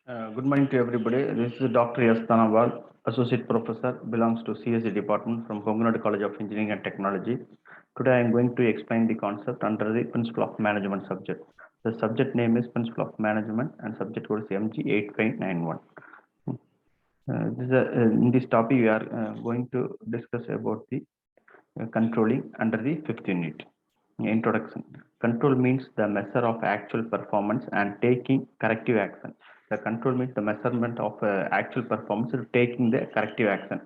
Good morning to everybody. This is Dr. S. Tanawal, Associate Professor, belongs to CSE Department from Kongunadu College of Engineering and Technology. Today I am going to explain the concept under the Principle of Management subject. The subject name is Principle of Management and subject code is MG8591. In this topic we are going to discuss about the controlling under the fifth unit. Introduction. Control means the measure of actual performance and taking corrective action. The control means the measurement of actual performance and taking the corrective action.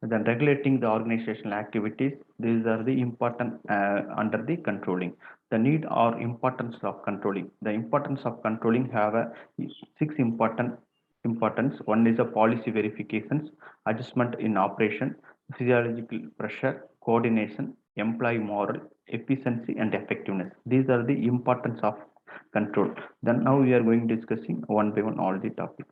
Then regulating the organizational activities. These are the important under the controlling. The need or importance of controlling. The importance of controlling have six important importance. One is a policy verifications, adjustment in operation, physiological pressure, coordination, employee moral, efficiency and effectiveness. These are the importance of control. Then now we are going discussing one by one all the topics.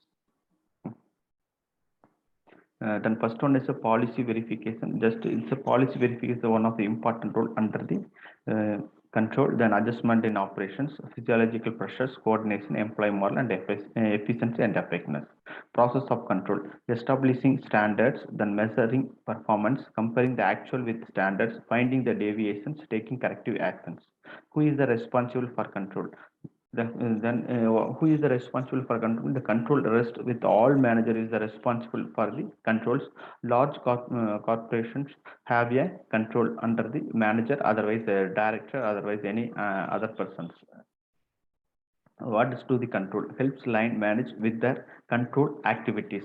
Then first one is a policy verification. Just it's a policy verification, one of the important role under the control. Then adjustment in operations, physiological pressures, coordination, employee moral and efficiency and effectiveness. Process of control, establishing standards, then measuring performance, comparing the actual with standards, finding the deviations, taking corrective actions. Who is the responsible for control? Then who is the responsible for control? The control rests with all manager is the responsible for the controls. Large corporations have a control under the manager, otherwise a director, otherwise any other persons. What is to the control? Helps line manage with their control activities.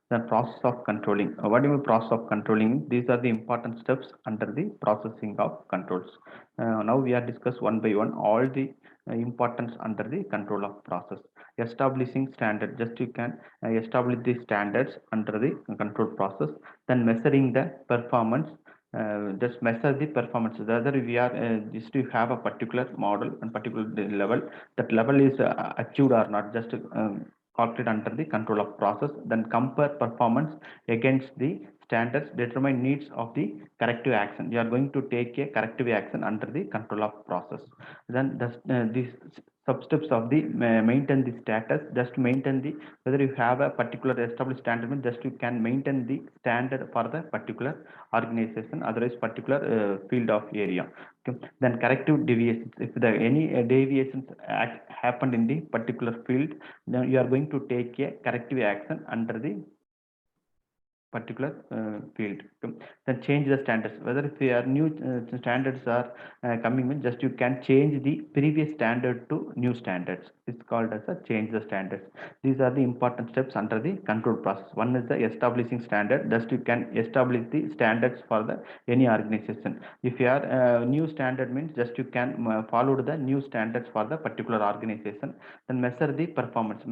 The process of controlling. What do you mean process of controlling? These are the important steps under the processing of controls. Now we are discuss one by one all the importance under the control of process. Establishing standard. Just you can establish the standards under the control process. Then measuring the performance, just measure the performance whether we are just to have a particular model and particular level, that level is achieved or not, just calculate under the control of process. Then compare performance against the standards, determine needs of the corrective action. You are going to take a corrective action under the control of process. Then these sub steps of the maintain the status, just maintain the whether you have a particular established standard, just you can maintain the standard for the particular organization, otherwise particular field of area. Okay. Then corrective deviations, if the any deviations happened in the particular field, then you are going to take a corrective action under the particular field. Okay. Then change the standards, whether if there are new standards are coming in, just you can change the previous standard to new standards. It's called as a change the standards. These are the important steps under the control process. One is the establishing standard, just you can establish the standards for the any organization. If you are new standard means just you can follow the new standards for the particular organization. Then measure the performance,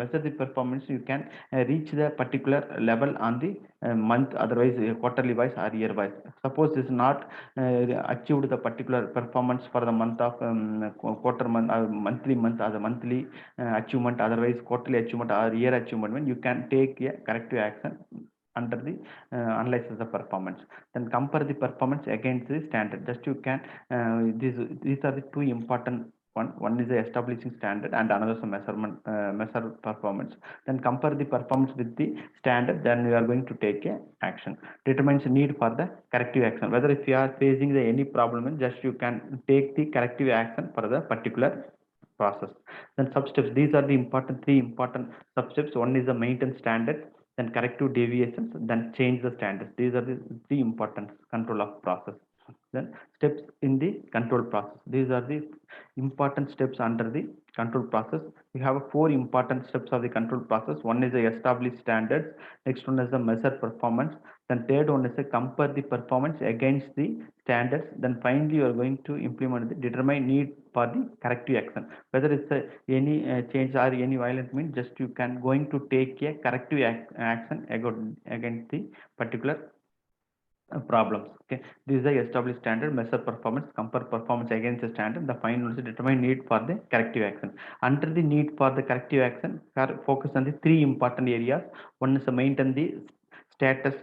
you can reach the particular level on the month, otherwise quarterly wise or year wise. Suppose is not achieved the particular performance for the month of quarter month or monthly month as a monthly achievement, otherwise quarterly achievement or year achievement, when you can take a corrective action under the analysis of performance. Then compare the performance against the standard, just you can these are the two important one is the establishing standard and another is a measure performance. Then compare the performance with the standard, then you are going to take a action. Determines the need for the corrective action, whether if you are facing the any problem, just you can take the corrective action for the particular process. Then sub steps, these are the important three important sub steps. One is the maintain standard, then corrective deviations, then change the standards. These are the three important control of process. Then steps in the control process, these are the important steps under the control process. We have four important steps of the control process. One is the establish standards, next one is the measure performance, then third one is the compare the performance against the standards, then finally you are going to implement the determine need for the corrective action, whether it's any change or any violence means, just you can going to take a corrective action against the particular problems. Okay, this is the established standard, measure performance, compare performance against the standard, the final is determine need for the corrective action. Under the need for the corrective action, focus on the three important areas. One is to maintain the status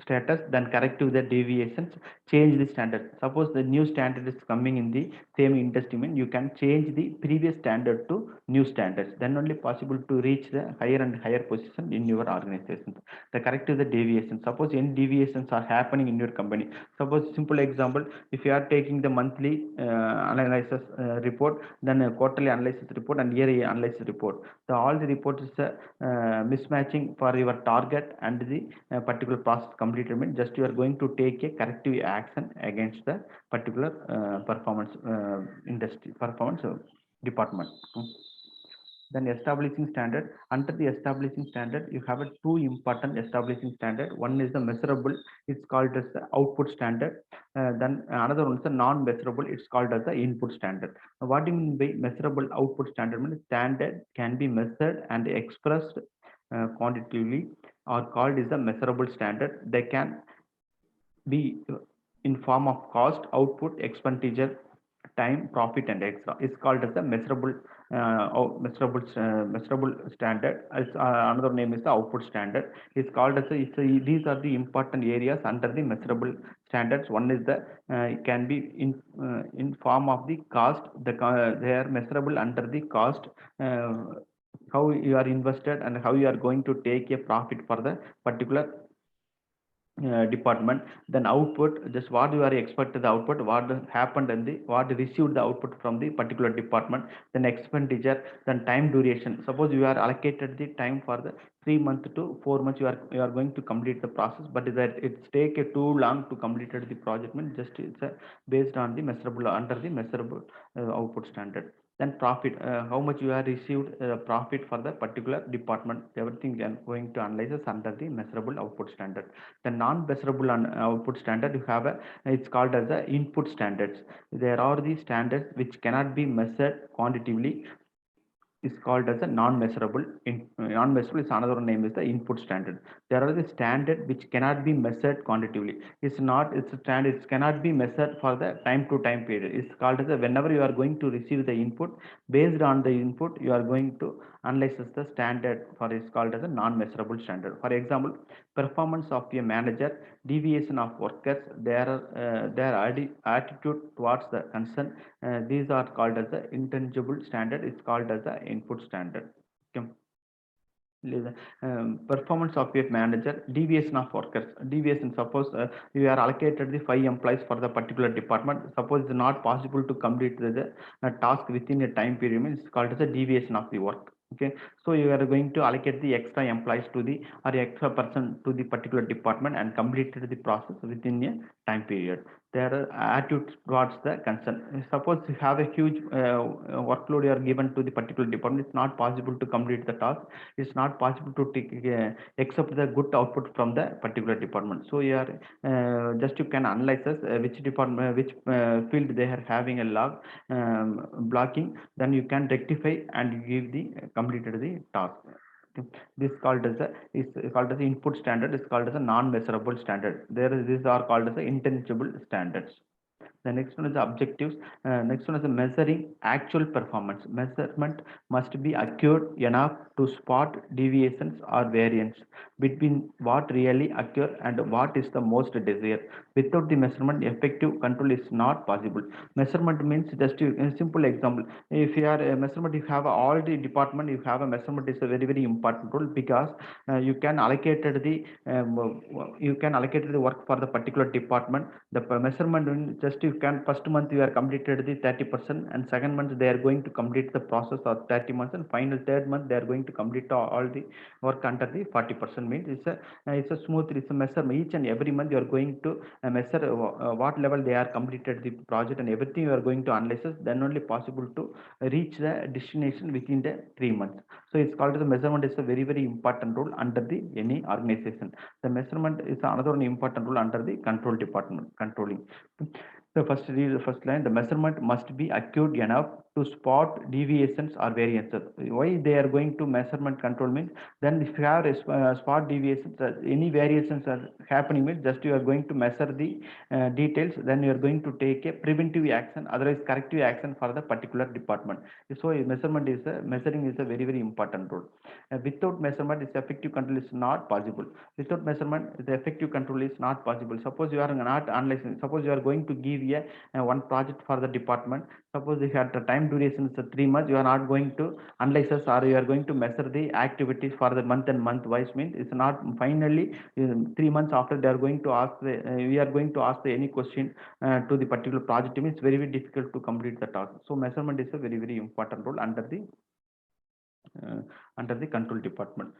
status, then corrective the deviations, change the standard. Suppose the new standard is coming in the same industry, mean you can change the previous standard to new standards. Then only possible to reach the higher and higher position in your organization. The corrective the deviation. Suppose any deviations are happening in your company. Suppose simple example, if you are taking the monthly analysis report, then a quarterly analysis report and yearly analysis report. The all the reports is mismatching for your target and the particular process completed, means just you are going to take a corrective action against the particular performance industry performance department. Then establishing standard. Under the establishing standard, you have a two important establishing standard. One is the measurable, it's called as the output standard. Then another one is the non-measurable, it's called as the input standard. What do you mean by measurable output standard? Means standard can be measured and expressed quantitatively, or called is the measurable standard. They can be in form of cost, output, expenditure, time, profit, and extra. Is called as the measurable measurable standard. Another name is the output standard. It's called as these are the important areas under the measurable standards. One is the can be in form of the cost. They are measurable under the cost. How you are invested and how you are going to take a profit for the particular department. Then output, just what you are expected the output, what happened and the what received the output from the particular department. Then expenditure, then time duration. Suppose you are allocated the time for the 3 months to 4 months, you are going to complete the process, but that it's take too long to complete the project, means just it's based on the measurable under the measurable output standard. Then profit, how much you have received profit for the particular department, everything you are going to analyze under the measurable output standard. The non-measurable output standard, you have it's called as the input standards. There are the standards which cannot be measured quantitatively, is called as a non-measurable. Non-measurable is another name is the input standard. There are the standard which cannot be measured quantitatively. It's a standard, it cannot be measured for the time to time period. It's called as a whenever you are going to receive the input, based on the input you are going to analyze the standard for, is called as a non-measurable standard. For example, performance of a manager, deviation of workers, their attitude towards the concern, these are called as the intangible standard. It's called as the input standard. Okay. Performance of a manager, deviation of workers. Deviation, suppose you are allocated the 5 employees for the particular department. Suppose it's not possible to complete the task within a time period, means it's called as a deviation of the work. Okay, so you are going to allocate the extra employees to the or extra person to the particular department and completed the process within a time period. Their attitude towards the concern. Suppose you have a huge workload you are given to the particular department, it's not possible to complete the task. It's not possible to take, accept the good output from the particular department. So you are just you can analyze which department, which field they are having a log blocking. Then you can rectify and give the completed the task. This called as a is called as the input standard, is called as a non-measurable standard. These are called as the intangible standards. The next one is the objectives. Next one is the measuring actual performance. Measurement must be accurate enough to spot deviations or variance between what really occur and what is the most desired. Without the measurement, effective control is not possible. Measurement means just a simple example. If you are a measurement, you have all the department, you have a measurement is a very important role, because you can allocate the work for the particular department. The measurement, just you can first month you are completed the 30%, and second month they are going to complete the process of 30 months, and final third month they are going to complete all the work under the 40%. Means it's a smooth, it's a measure. Each and every month you are going to measure what level they are completed the project, and everything you are going to analyze. Then only possible to reach the destination within the 3 months. So it's called the measurement is a very important role under the any organization. The measurement is another one important role under the control department, controlling. The first line, the measurement must be accurate enough to spot deviations or variances. Why they are going to measurement control means, then if you have spot deviations, any variations are happening means, just you are going to measure the details, then you are going to take a preventive action, otherwise corrective action for the particular department. So measuring is a very, very important role. Without measurement, this effective control is not possible. Without measurement, the effective control is not possible. Suppose you are not analyzing, suppose you are going to give one project for the department. Suppose if the time duration is 3 months, you are not going to analyze or you are going to measure the activities for the month and month wise, means it's not finally 3 months after they are going to ask we are going to ask any question to the particular project team. It's very, very difficult to complete the task. So measurement is a very, very important role under the control department.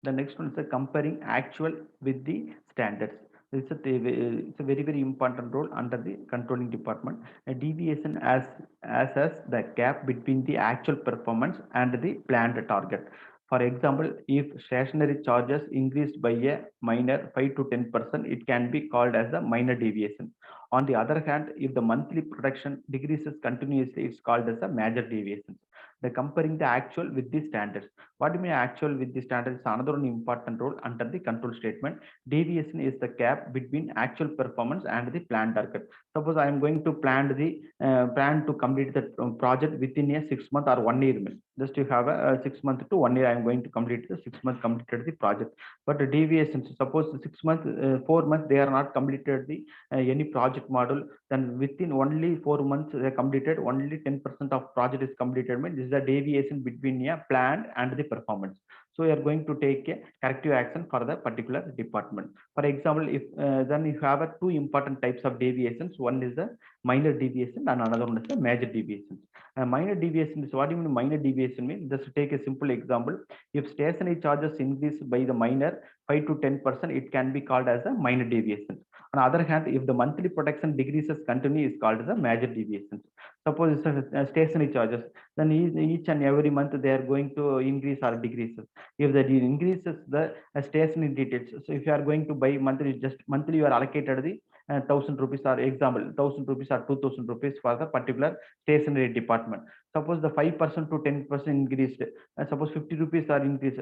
The next one is the comparing actual with the standards. It's a very, very important role under the controlling department. A deviation as the gap between the actual performance and the planned target. For example, if stationary charges increased by a minor 5 to 10%, it can be called as a minor deviation. On the other hand, if the monthly production decreases continuously, it's called as a major deviation. The comparing the actual with the standards. What do you mean actual with the standards? Another one important role under the control statement. Deviation is the gap between actual performance and the planned target. Suppose I am going to plan to complete the project within a 6 month or 1 year. Just you have a 6 month to 1 year. I am going to complete the 6 month completed the project. But the deviations, suppose 6 months, 4 months they are not completed the any project model. Then within only 4 months they completed only 10% of project is completed. Means this is the deviation between a plan and the performance. So you are going to take a corrective action for the particular department. For example, if then you have two important types of deviations. One is the minor deviation and another one is the major deviation. Minor deviation is, what do you mean minor deviation means? Just take a simple example. If stationary charges increase by the minor 5 to 10%, it can be called as a minor deviation. On the other hand, if the monthly production decreases continue, is called as a major deviation. Suppose it's a stationary charges, then each and every month they are going to increase or decrease. If the increases the stationary details, so if you are going to buy monthly, just monthly you are allocated the 1000 rupees, or example 1000 rupees or 2000 rupees for the particular stationary department. Suppose the 5% to 10% increased, suppose 50 rupees are increased,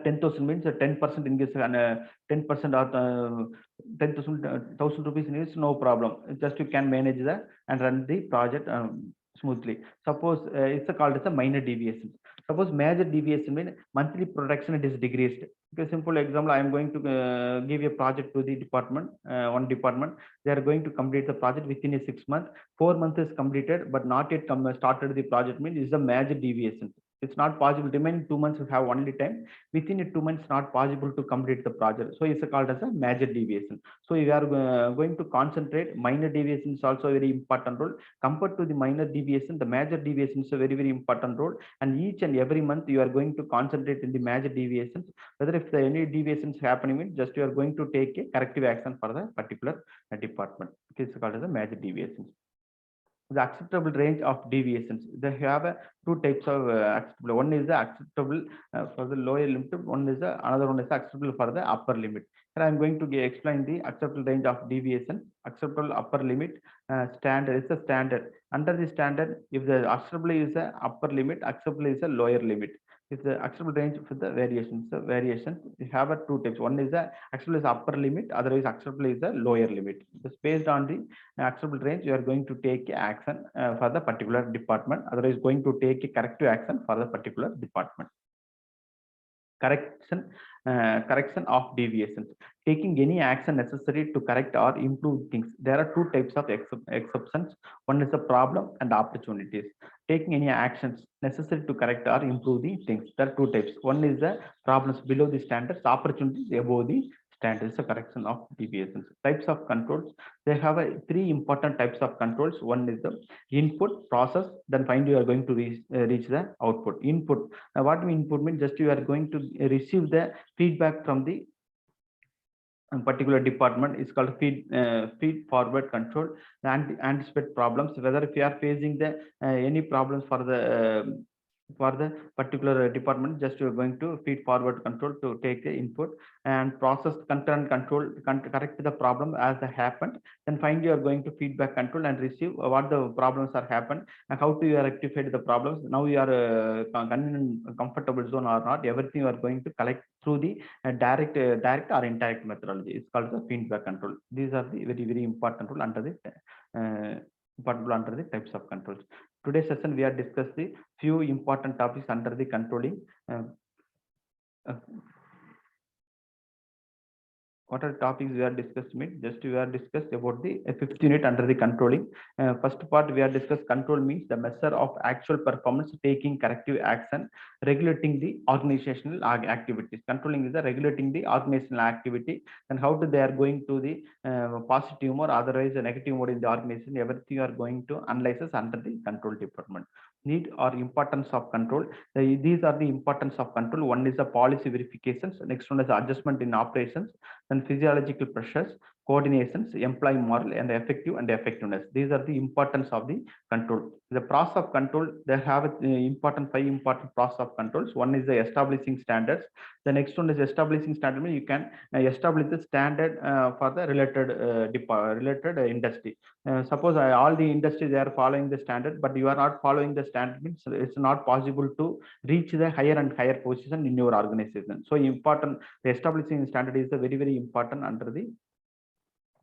10,000 means a 10% increase, and 10% or 10,000 1,000 rupees increase, no problem. Just you can manage that and run the project smoothly. Suppose it's called as a minor deviation. Suppose major deviation means monthly production it is decreased. Okay, simple example, I am going to give a project to the department, one department. They are going to complete the project within a 6 months. 4 months is completed, but not yet started the project, means is a major deviation. It's not possible. Remaining 2 months you have only time. Within 2 months, not possible to complete the project. So it's called as a major deviation. So you are going to concentrate. Minor deviation is also a very important role. Compared to the minor deviation, the major deviation is a very, very important role. And each and every month you are going to concentrate in the major deviations. Whether if there any deviations happening, just you are going to take a corrective action for the particular department. It's called as a major deviations. The acceptable range of deviations. They have two types of acceptable. One is the acceptable for the lower limit. One is another one is acceptable for the upper limit. And I'm going to explain the acceptable range of deviation. Acceptable upper limit standard is a standard. Under the standard, if the acceptable is a upper limit, acceptable is a lower limit. It's the acceptable range for the variations. So variations, we have two types. One is the acceptable is upper limit, otherwise acceptable is the lower limit. So based on the acceptable range, you are going to take action for the particular department, otherwise going to take a corrective action for the particular department. Correction of deviations. Taking any action necessary to correct or improve things. There are two types of exceptions. One is the problem and opportunities. Taking any actions necessary to correct or improve the things. There are two types. One is the problems below the standards, opportunities above the standards. A correction of deviations. Types of controls. They have three important types of controls. One is the input, process, then finally you are going to reach the output. Input. What we input means, just you are going to receive the feedback from the particular department. Is called feed forward control. And anticipate problems, whether if you are facing the any problems for the for the particular department, just you're going to feed forward control to take the input and process control and control, correct the problem as they happened. Then finally you are going to feedback control and receive what the problems are happened and how to you rectify the problems. Now you are comfortable zone or not, everything you are going to collect through the direct or indirect methodology. It's called the feedback control. These are the very important rule under the types of controls. Today's session we are discussed the few important topics under the controlling. Uh, what are the topics we are discussed? Just we are discussed about the fifth unit under the controlling. First part we are discussed control means the measure of actual performance, taking corrective action, regulating the organizational activities. Controlling is the regulating the organizational activity and how to they are going to the positive mode, otherwise a negative mode in the organization. Everything you are going to analyze under the control department. Need or importance of control. These are the importance of control. One is the policy verifications. Next one is adjustment in operations. Then physiological pressures, coordinations, employee moral, and effective and effectiveness. These are the importance of the control. The process of control, they have five important process of controls. One is the establishing standards. The next one is establishing standard. You can establish the standard for the related industry. Suppose all the industries they are following the standard, but you are not following the standard, means it's not possible to reach the higher and higher position in your organization. So important, the establishing standard is the very important under the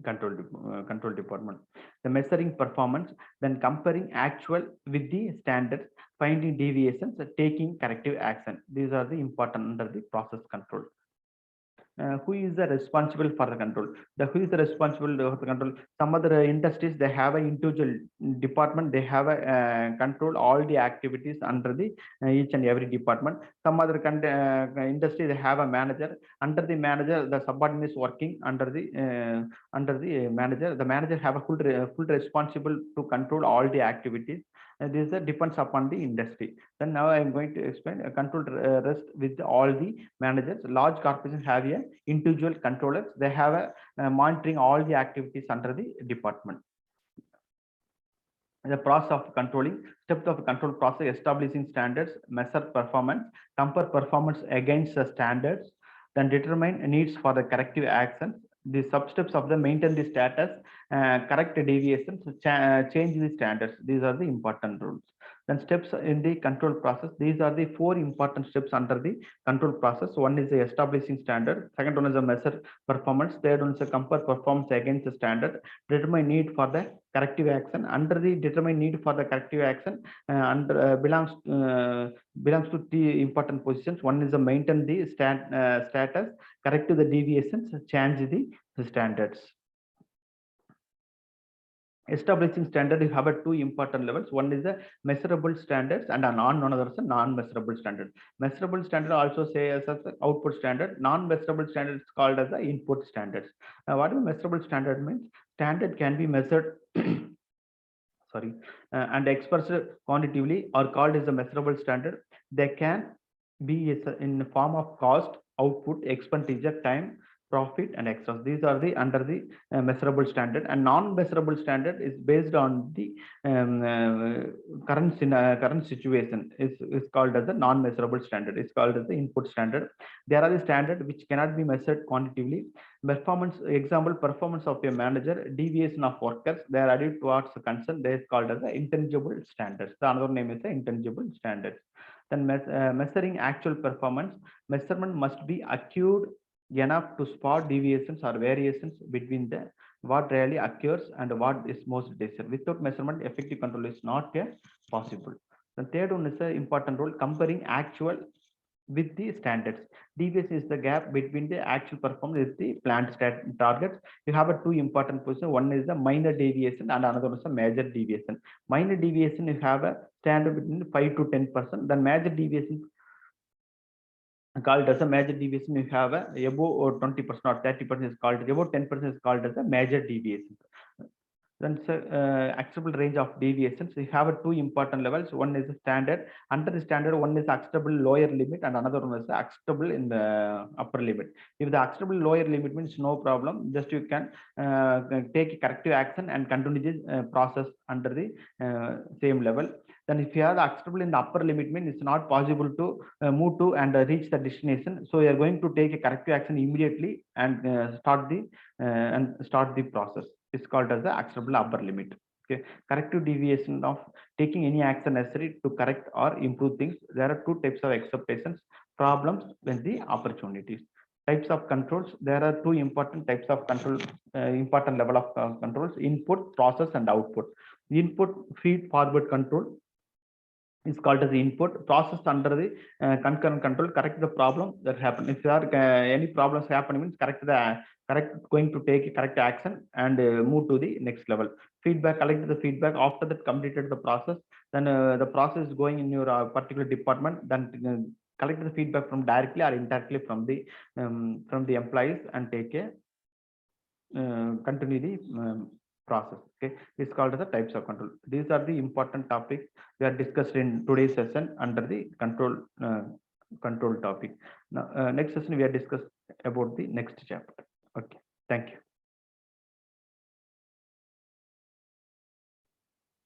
control department. The measuring performance, then comparing actual with the standards, finding deviations, taking corrective action. These are the important under the process control. Who is the responsible for the control? Who is the responsible for the control? Some other industries they have a individual department, they have a control all the activities under the each and every department. Some other industry they have a manager. Under the manager the subordinate is working under the manager. The manager have a full responsible to control all the activities. This depends upon the industry. Then now I am going to explain control rest with all the managers. Large corporations have a individual controllers. They have a monitoring all the activities under the department. The process of controlling, steps of control process: establishing standards, measure performance, compare performance against the standards, then determine needs for the corrective actions. The sub-steps of the maintain the status, correct deviations, change the standards. These are the important rules. Then steps in the control process. These are the four important steps under the control process. One is the establishing standard. Second one is the measure performance. Third one is the compare performance against the standard. Determine need for the corrective action. Under the determine need for the corrective action, belongs to the important positions. One is the maintain the status, correct the deviations, change the standards. Establishing standard, you have two important levels. One is the measurable standards and another is a non-measurable standard. Measurable standard also say as output standard. Non-measurable standard is called as the input standards. What is measurable standard means? Standard can be measured sorry and expressed quantitatively or called as a measurable standard. They can be in the form of cost, output, expenditure, time, profit, and extras. These are the under the measurable standard. And non-measurable standard is based on the current situation. Is called as the non-measurable standard. It's called as the input standard. There are the standard which cannot be measured quantitatively. Performance example: performance of a manager, deviation of workers, they are added towards the concern. They is called as the intangible standards. The another name is the intangible standards. Then measuring actual performance, measurement must be accurate enough to spot deviations or variations between the what really occurs and what is most desired. Without measurement, effective control is not possible. The third one is the important role: comparing actual with the standards. Deviation is the gap between the actual performance with the planned targets. You have two important positions. One is the minor deviation and another is a major deviation. Minor deviation, you have a standard between 5 to 10%. Then major deviation called as a major deviation, you have a above 20% or 30% is called, above 10% is called as a major deviation. Then acceptable range of deviations. We have two important levels. One is the standard. Under the standard, one is acceptable lower limit and another one is acceptable in the upper limit. If the acceptable lower limit means no problem, just you can take corrective action and continue this process under the same level. Then if you have the acceptable in the upper limit, means it's not possible to move to and reach the destination. So you are going to take a corrective action immediately and start the process. It's called as the acceptable upper limit. Okay, corrective deviation of taking any action necessary to correct or improve things. There are two types of expectations: problems and the opportunities. Types of controls. There are two important types of control, important level of controls: input, process, and output. Input feed forward control is called as the input. Process under the concurrent control, correct the problem that happened. If there are any problems happening, means going to take correct action and move to the next level. Feedback, collect the feedback after that completed the process. Then the process is going in your particular department. Then collect the feedback from directly or indirectly from the employees and take a continue the process. Okay, it's called as the types of control. These are the important topics we are discussed in today's session under the control topic. Now next session we are discussed about the next chapter. Okay, thank you.